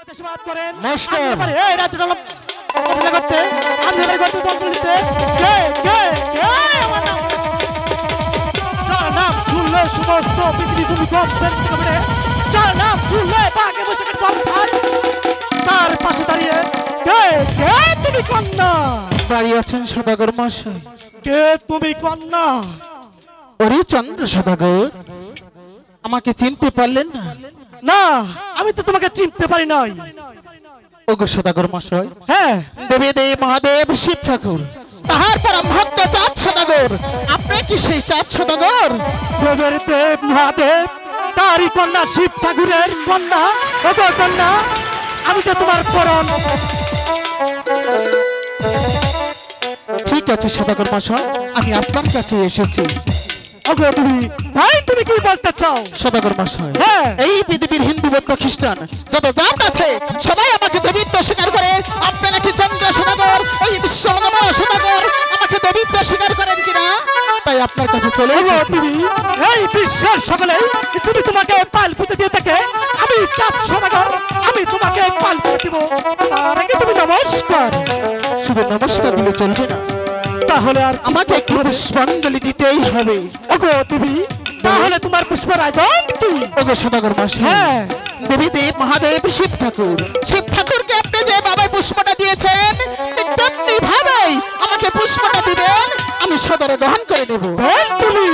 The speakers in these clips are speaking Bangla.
চাষাবাদ করেন মাস্টার এই রাজ্যটা করতে আমি এবারে করতে যন্ত্র নিতে আমার নাম শুনলে সমস্ত পৃথিবী তুমি করছেন যার নাম শুনলে বাঘে বসে তার পাশে দাঁড়িয়ে কে কে তুমি কন্যা দাঁড়িয়ে আছেন সদাগর মশাই। কে তুমি কন্যা? ওরে চন্দ্র সদাগর, আমাকে চিনতে পারলেন না? না, আমি তো তোমাকে চিনতে পারি নাই। ওগো সদাগর মশাই, হ্যাঁ, দেবী দেব মহাদেব শিব ঠাকুর, তাহার পরম ভক্ত চাঁদ সদাগর। আপনি কি সেই চাঁদ সদাগর? দেবের দেব মহাদেব তারই কন্যা শিব ঠাকুরের কন্যা। ওগো কন্যা, আমি তো তোমার পরম। ঠিক আছে সদাগর মশাই, আমি আপনার কাছে এসেছি। ওগো তুমি ভাই, তুমি কি বলতে চাও? সদাগর মশাই, হ্যাঁ, এই পৃথিবীর হিন্দু বৌদ্ধ খ্রিস্টান যত জাত আছে সবাই আমাকে দেবীত্ব স্বীকার করে। আপনি নাকি চন্দ্র সদাগর, এই বিশ্ব সদাগর আমাকে দেবীত্ব স্বীকার করেন কিনা, তাই আপনার কাছে চলে এসেছি। তুমি এই বিশ্বের সকলে যদি তোমাকে পাল পুঁতে দিয়ে থাকে, আমি চাঁদ সদাগর, আমি তোমাকে পাল পুঁতে দিব। তার আগে তুমি নমস্কার। শুধু নমস্কার দিলে চলবে না, তাহলে আর আমাকে একটু পুষ্পাঞ্জলি দিতেই হবে। ওগো তুমি, তাহলে তোমার পুষ্পের আয়োজন কি? ওগো সদাগর মশাই, হ্যাঁ, দেবী দেব মহাদেব শিব ঠাকুর, শিব ঠাকুরকে আপনি যে বাবাই পুষ্পটা দিয়েছেন, তেমনি ভাবেই আমাকে পুষ্পটা দিবেন, আমি সদরে গ্রহণ করে নেব। তুমি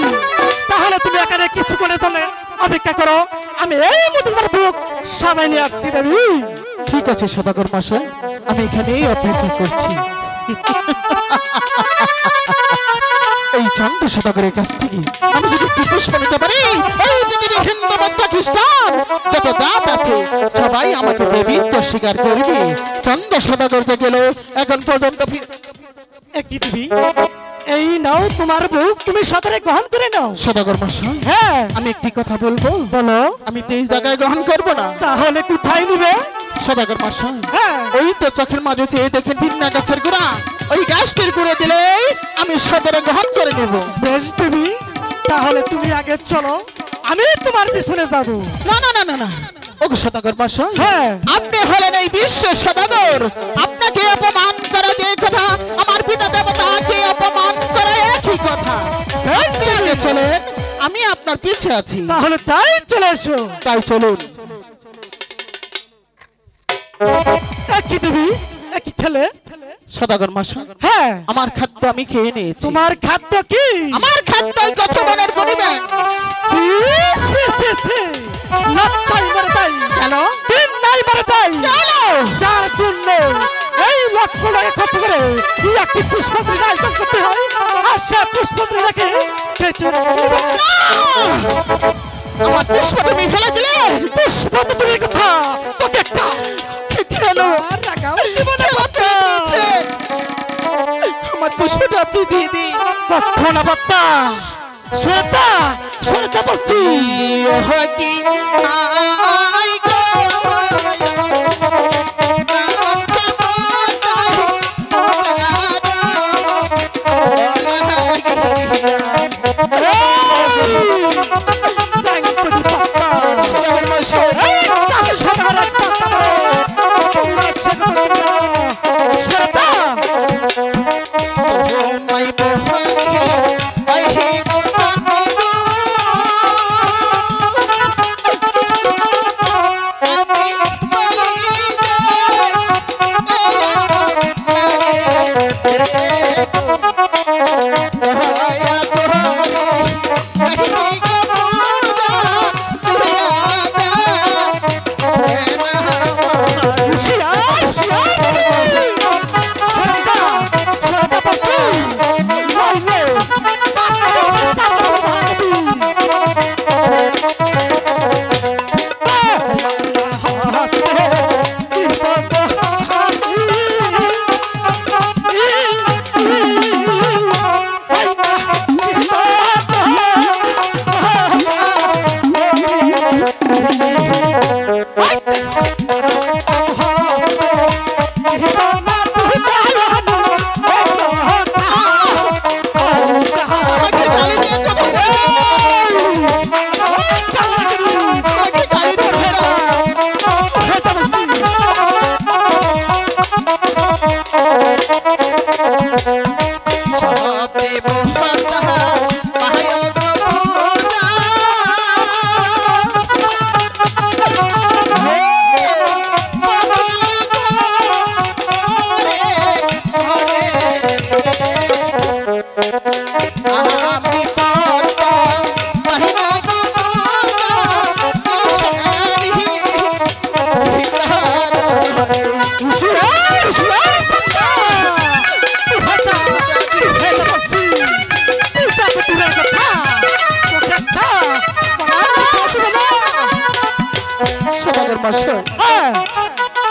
তাহলে তুমি এখানে কিছু করে চলে অপেক্ষা করো, আমি এই মুহূর্তে তোমার বুক সাজাই নিয়ে আসছি দেবী। ঠিক আছে সদাগর মশাই, আমি এখানেই অপেক্ষা করছি। এই চন্দ্র সদাগরের কাছ থেকে আমি যদি একটু পুষ্প নিতে পারি, এই পৃথিবীর হিন্দু বৌদ্ধ খ্রিস্টান যত জাত আছে সবাই আমাকে দেবীত্ব স্বীকার করবে। চন্দ্র সদাগর যে গেল এখন পর্যন্ত কি দিবি? এই নাও তোমার বুক, তুমি সদরে গ্রহণ করে নাও। সদাগর মশাই, হ্যাঁ, আমি একটি কথা বলবো। বলো। আমি তো এই জায়গায় গ্রহণ করবো না। তাহলে কোথায় নিবে? সদাগর মশাই, হ্যাঁ, ওই তো চোখের মাঝে চেয়ে দেখেন ভিন্না গাছের গোড়া, ওই গাছটির গুঁড়ে দিলেই আমি সদরে গ্রহণ করে নেব। বেশ তুমি, তাহলে তুমি আগে চলো, আমি তোমার পিছনে যাব। না না না না না, ওগো সদাগর মশাই, হ্যাঁ, আপনি হলেন এই বিশ্বের সদাগর, আপনাকে অপমান করা যে কথা, আমার পিতা দেবতাকে অপমান করা একই কথা। আপনি আগে চলেন, আমি আপনার পিছে আছি। তাহলে তাই চলে এসো। তাই চলুন। কি দিবি? কি খেলে? সদাগর মশাই, হ্যাঁ, আমার খাদ্য আমি খেয়ে নিয়েছি। তোমার খাদ্য কি? আমার খাদ্যই কথা মনের গণিবেন। কেন? দিন নাই মারা চাই। কেন? যার জন্য এই লক্ষ টাকা খরচ করে কি একটি পুষ্পত্রী আয়োজন করতে হয়, আর সে পুষ্পত্রী রেখে আমার পুষ্প তুমি ফেলে দিলে। পুষ্পত্রীর কথা তোকে কেন? আমার পুষ্পটা আপনি দিয়ে দিন। কখন বাপ্পা শ্রোতা শ্রোতা বলছি হকি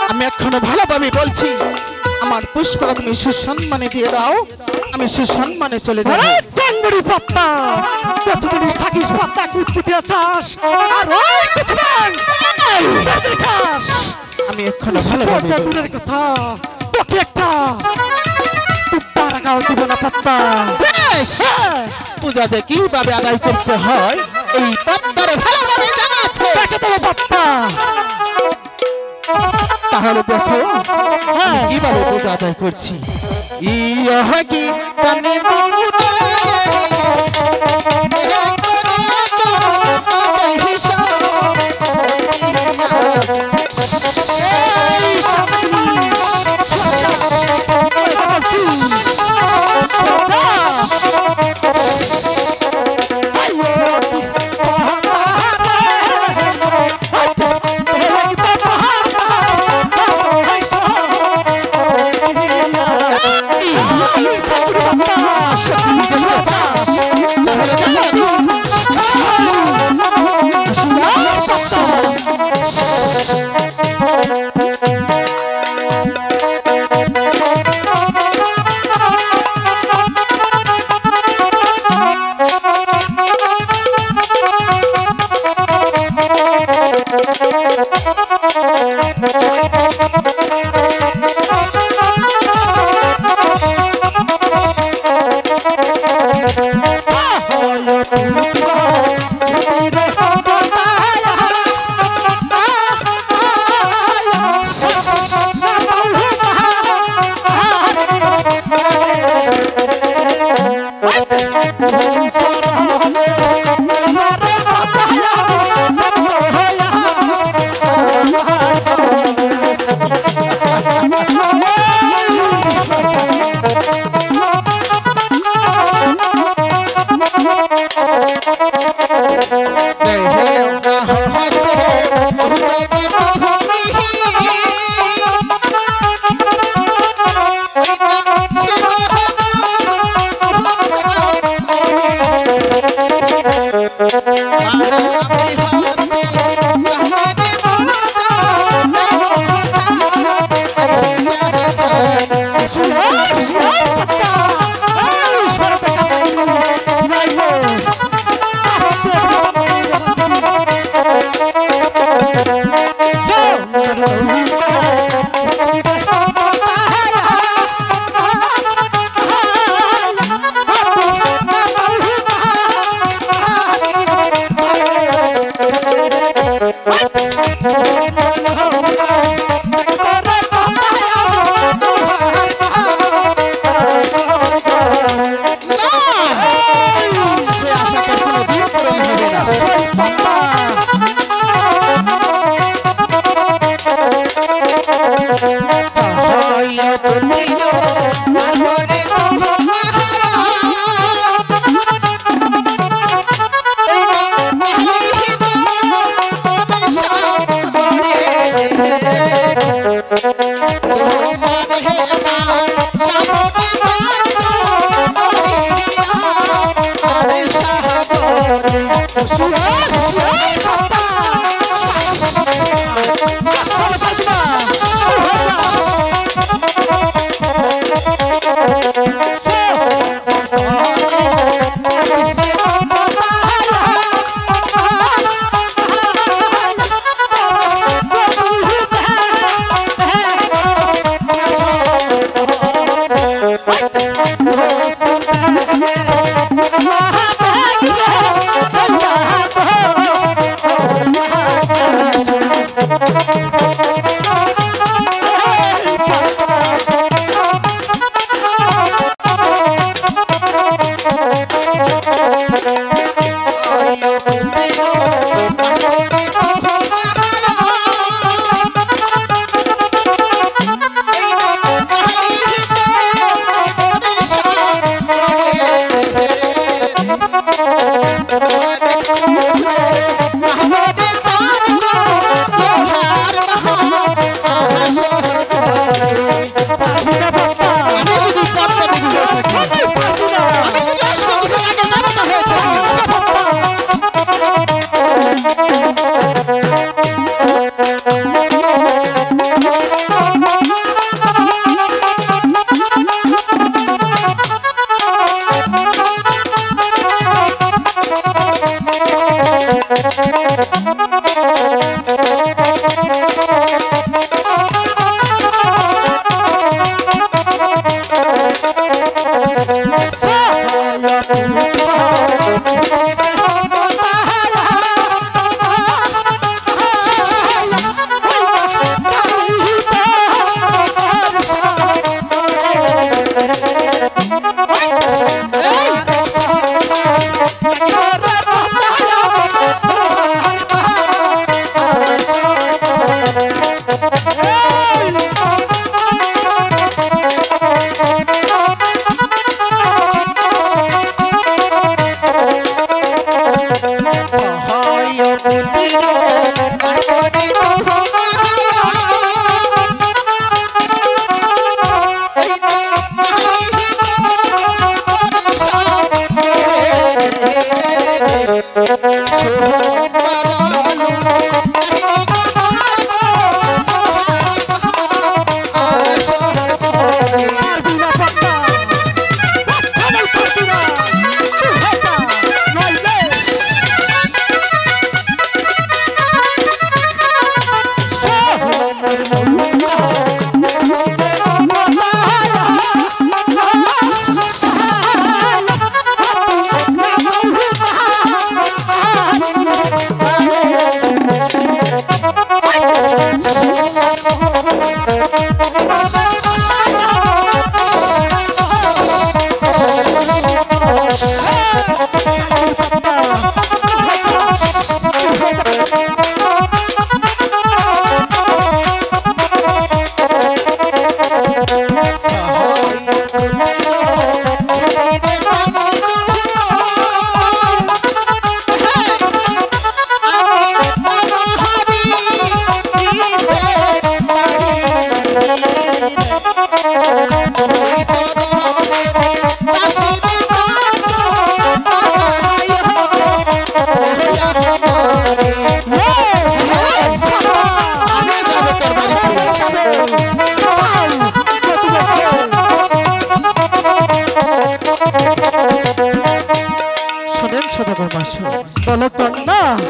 আমি এখনো ভালোভাবে বলছি, আমার পুষ্পরা তুমি সুসম্মানে দিয়ে দাও, আমি সুসম্মানে চলে যাব। থাকিস পাপ্পা কুচকুটিয়া চাষ আর ওই কুচবেন আমি এখনো ভালোভাবে দূরের কথা তোকে একটা টাকাও দিব না পাপ্পা। পূজা যে কিভাবে আদায় করতে হয় এই পাপ্পার ভালোভাবে জানা আছে। দেখে তোমার পাপ্পা তাহলে দেখো কিভাবে পূজা আদায় করছি। ইয়া কি জানি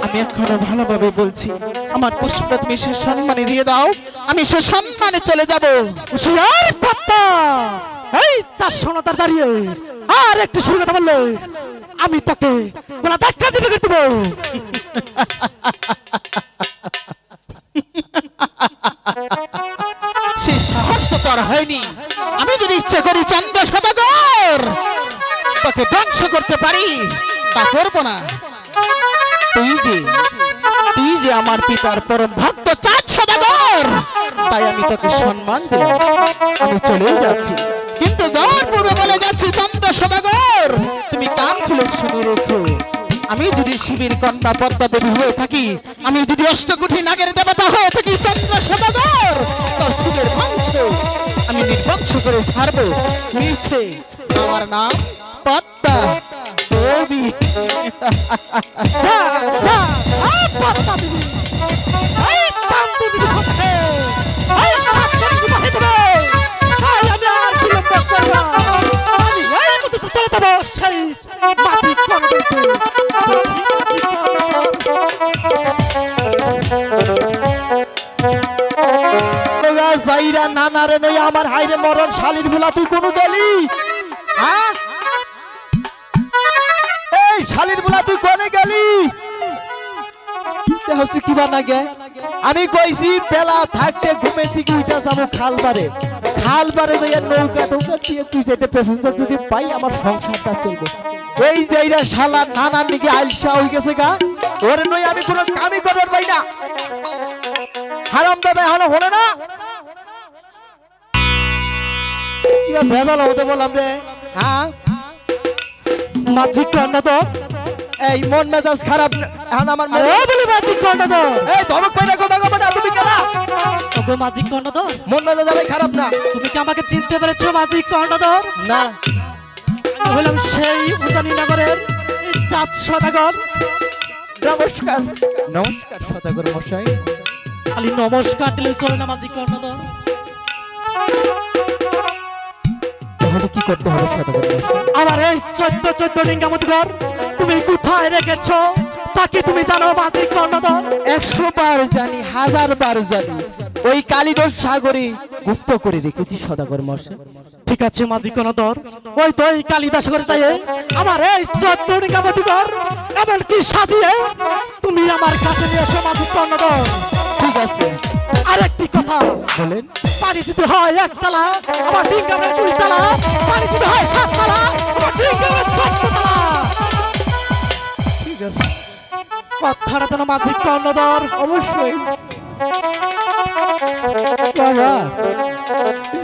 আমি এখনো ভালোভাবে বলছি, আমার পুষ্পটা তুমি সে সম্মানে দিয়ে দাও, আমি সে সম্মানে চলে যাবো। এই 400 না তার দাঁড়িয়ে আর একটু শুরু কথা বললে আমি তাকে গলা ধাক্কা দিবে দেবো। সেই সাহস তো তোর হয়নি। আমি যদি ইচ্ছে করি চন্দ্র সদাগর তোকে ধ্বংস করতে পারি, তা করবো না। তুই যে আমার পিতার পরম ভক্ত চাঁদ সদাগর, তাই আমি তোকে সম্মান দিলাম। আমি চলে যাচ্ছি, কিন্তু যাওয়ার পূর্বে বলে যাচ্ছি চন্দ্র সদাগর, তুমি কান খুলে শুনে রেখো। আমি যদি শিবের কন্যা পদ্মা দেবী হয়ে থাকি, আমি যদি অষ্টকোটি নাগের দেবতা হয়ে থাকি চন্দ্র সদাগর, তোর শিবের বংশ আমি নির্বংশ করে ছাড়বো। নিশ্চে আমার নাম পদ্মা দেবী। নানারে নই আমার হাইরে মরণ শালির গুলা তুই কোন গেলি? হ্যাঁ এই শালির গুলা তুই কোনে গেলি? হচ্ছে কি বা নাগে আমি কইছি বেলা থাকতে ঘুমে থেকে উঠা যাবো খালবারে, খালবারে যাইয়া নৌকা নৌকা দিয়ে তুই যেতে প্যাসেঞ্জার যদি পাই আমার সংসারটা চলবে। এই যে এরা শালা নানার দিকে আলসা হয়ে গেছে গা, ওরে নই আমি কোনো কামই করবার পাই না। হারাম দাদা হলো হলো না ভেজাল হতে বললাম রে। হ্যাঁ মাঝিক কন্যা তো এই মন মেজাজ খারাপ এখন আমার বলি মাঝিক কন্যা তো এই ধমক পাইরা কথা কবে না তুমি কেন ওগো মাঝিক কন্যা তো মন মেজাজ আমি খারাপ না। তুমি কি আমাকে চিনতে পেরেছো মাঝিক কন্যা তো? না আমি হলাম সেই উদানি নগরের চাঁদ সদাগর। নমস্কার নমস্কার সদাগর মশাই। খালি নমস্কার দিলে চলে না মাঝিক কন্যা তো? কি করতে হবে আমার এই 14 ডিঙ্গামতিঘর তুমি কোথায় রেখেছো তাকে তুমি জানো মাঝিক কর্ণধর? 100 বার জানি, 1000 বার জানি, ওই কালীদোষ সাগরে গুপ্ত করে রেখেছি সদাগর মশাই। ঠিক আছে মাঝিক কর্ণধর, ওই তো এই কালিদাস সাগরে যাই আমার এই 14 ডিঙ্গামতিঘর এমন কি সাজিয়ে তুমি আমার কাছে নিয়ে এসো মাঝিক কর্ণধর। ঠিক আছে আরেকটি কথা বলেন, পানি যদি হয় 1 তালা আমার ডিঙ্গামে 2 তালা, পানি যদি হয় 7 তালা আমার ডিঙ্গামে 7 তালা। ঠিক আছে কথাটা তো মাঝিক কর্ণধর অবশ্যই। বাবা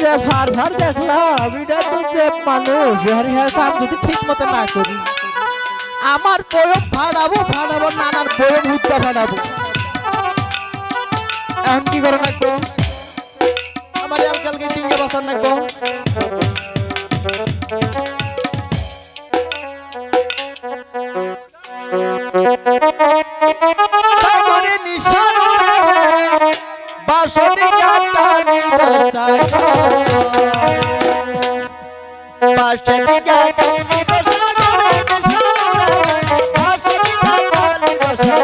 যে ভার ভার দেখলাম এটা তো যে মানুষ কাম যদি ঠিক মতো না করি আমার বয়ম ফাড়াবো ফাড়াবো নানার বয়ম হুদ্দা ফাড়াবো। এখন কি করে নাকবো আমার আজকালকে ডিঙ্গে বসার নাকবো। সাগরে নিশান বাসনে গাতানি দশাই বাসনে গাতানি দশাই বাসনে গাতানি দশাই।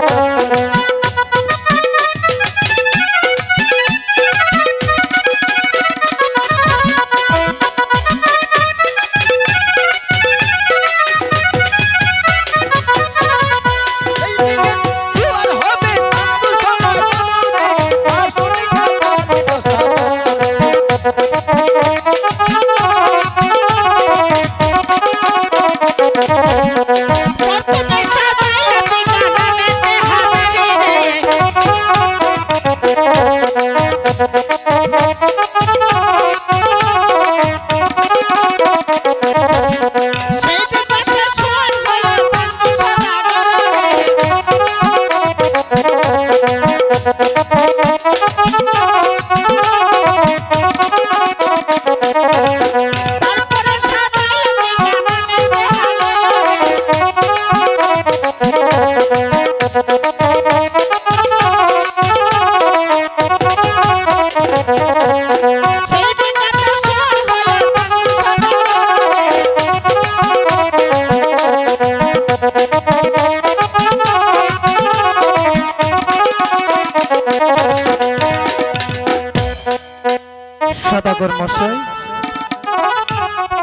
সদাগর মশাই,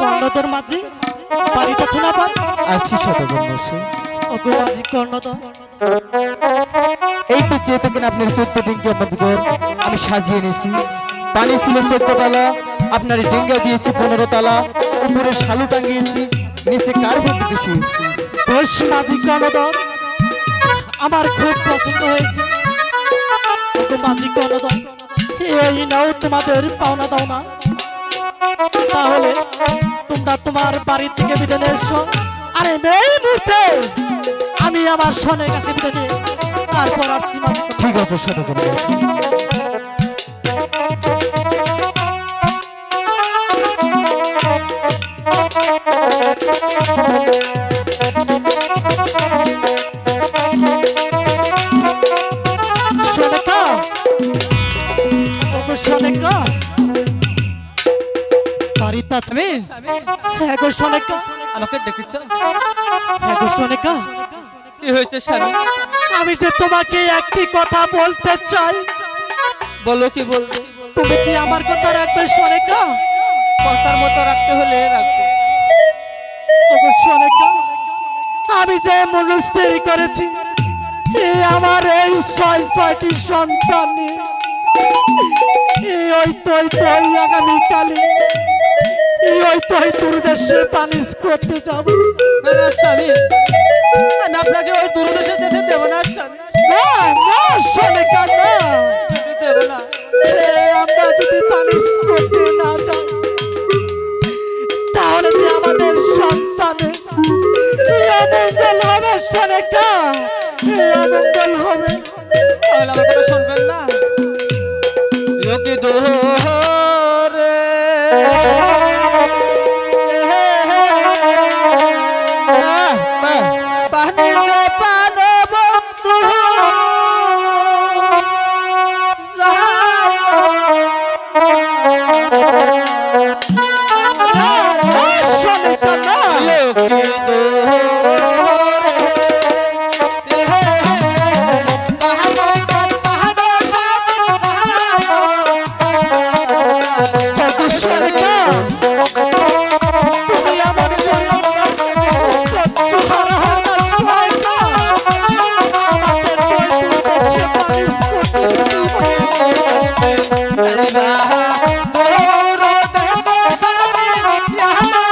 কর্ণধর মাঝি বাড়িতে আছো না? আছি সদাগর মশাই। ওগো মাঝি কর্ণধর, এই তো চেয়ে থাকেন আপনার 14 ডিঙ্গি অমৃতগর আমি সাজিয়ে নিয়েছি। পানি ছিল 14 তালা, আপনার ডিঙ্গা দিয়েছি 15 তালা, উপরে শালু টাঙ্গিয়েছি, নিচে কার্পেট বিছিয়েছি। বেশ মাঝি কর্ণধর, আমার খুব পছন্দ হয়েছে। ওগো মাঝি কর্ণধর, এই নাও তোমাদের পাওনা দাও না। তাহলে তোমরা তোমার বাড়ি থেকে বিদায় নিয়ে এসো। আরে এই মুহূর্তে আমি আমার সনের কাছে বিদায় নিয়ে তারপর আসছি মাঝি। ঠিক আছে সদাগর মশাই। সোনেকা, ওগো সোনেকা, বাড়িতে আছো? হ্যাঁ গো সোনেকা। আমাকে ডেকেছ? হ্যাঁ গো সোনেকা, কি হয়েছে স্বামী? আমি যে তোমাকে একটি কথা বলতে চাই। বলো, কি বলবো? তুমি কি আমার কথা রাখবে সোনেকা? কথার মতো রাখতে হলে রাখবো। ওগো সোনেকা, আমি যে মনস্থির করেছি এই আমার এই 6টি সন্তান নিয়ে ওই আগামীকালে ওই দূরদেশে পানিশ করতে যাব। না না স্বামী, আমি আপনাকে ওই দূরদেশে যেতে দেবো না স্বামী। না না সোনেকা, না, যেতে দেবো না। আমরা যদি পানিশ করতে না যাই তাহলে যে আমাদের সন্তানের অমঙ্গল হবে সোনেকা, অমঙ্গল হবে। তাহলে আমার কথা শুনবেন না? দোরে পানি পান বন্ধু সোনেকা না, তুমি আমার জন্য সহ্য করা হয় না সোনেকা। আমাদের দূরদেশে পানিশ সোনেকা, তুমি আমার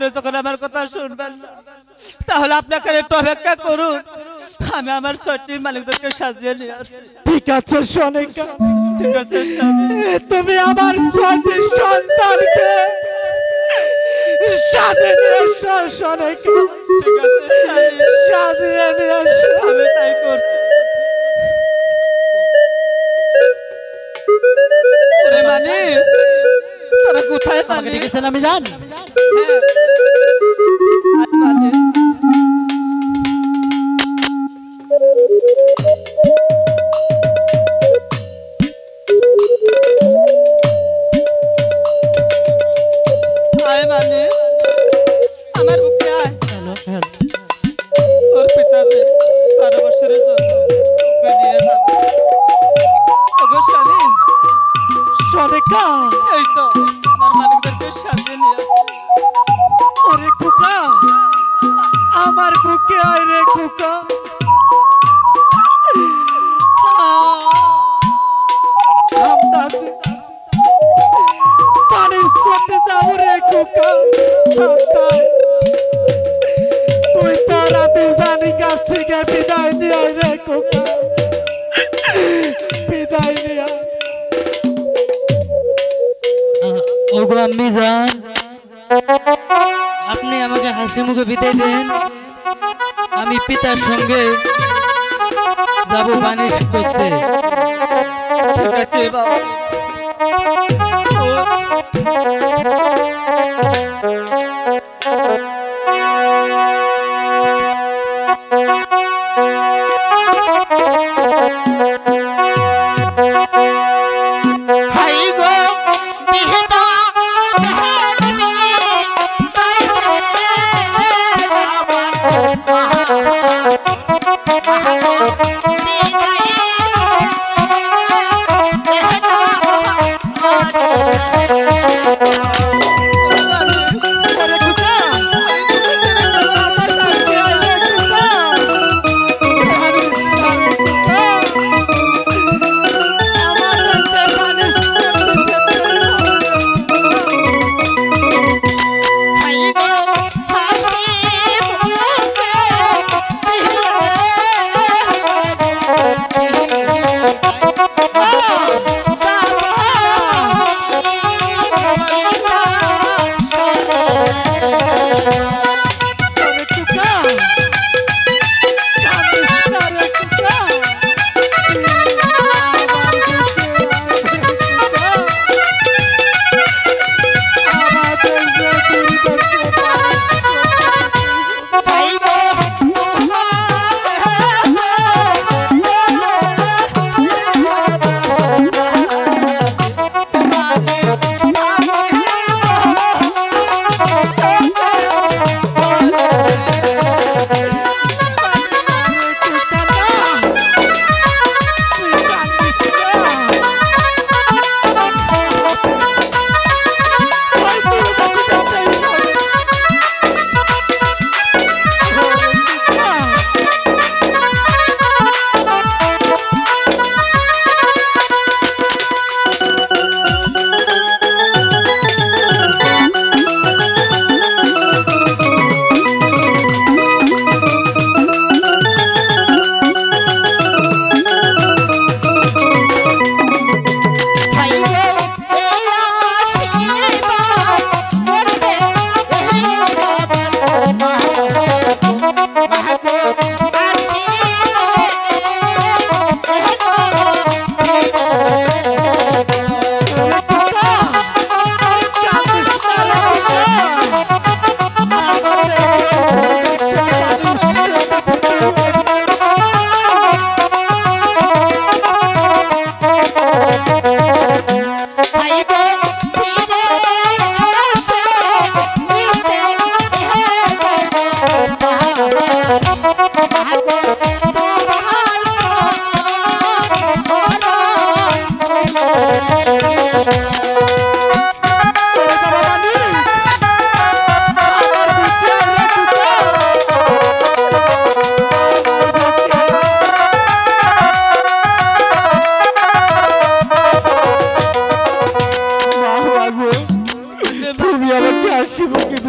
আপনি যখন আমার কথা শুনবেন না, তাহলে আপনাকে একটু অপেক্ষা করুন, আমি আমার ছয়টি মালিকদেরকে সাজিয়ে নিয়ে আসছি। ঠিক আছে সনিকা, ঠিক আছে স্বামী। তুমি আমার 6টি সন্তানকে সাজিয়ে নিয়ে এসো সনিকা। ঠিক আছে স্বামী, সাজিয়ে নিয়ে এসো। আমি তাই করছি। ওরে মানে তোরা কোথায় আমাকে মানে? ডেকেছেন আমি জান। হ্যাঁ। আর মানে আয় মানে আমার বুকে আয়। তোর পিতাকে 12 বছরের জন্য তোকে নিয়ে যাবে। ওগো স্বামী, সনিকা, এই তো আমার মালিকদেরকে সাজিয়ে নিয়ে আসছি। ওরে খোকা, আমার বুকে আয় রে খোকা। পানিশ করতে যাবো রে খোকা। তুই তোর আমি জানি কাছ থেকে বিদায় নিয়ে আয় রে খোকা, বিদায় নিয়ে আয়। ওগো আম্মি জান, আপনি আমাকে হাসি মুখে বিদায় দেন। আমি পিতার সঙ্গে যাব পানি করতে। ঠিক আছে বাবা। হাই গো বিহেতা Thank you.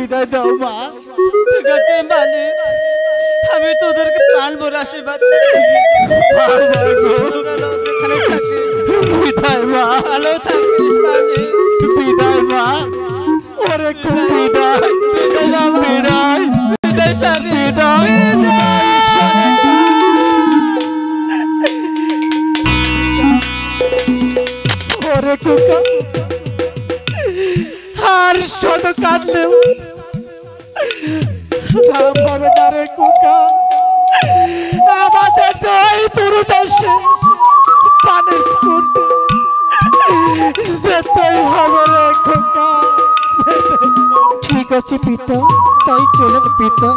বিদায় দাও মা। ঠিক আছে মালিক, আমি তোদেরকে প্রাণ ভরে আশীর্বাদ যেখানে থাকি বিদায় মা, ভালো থাকিস মালিক। বিদায় মা। ওরে খুব বিদায়, বিদায়, বিদায় স্বামী। বিদায়। ওরে কুকা, আর শোনো কাঁদলেও থামবে না রে কুকা। আমাদের জয় পুরুদেশে পানিশ করতে যেতেই হবে রে কুকা। ঠিক আছে পিতা, তাই চলেন পিতা।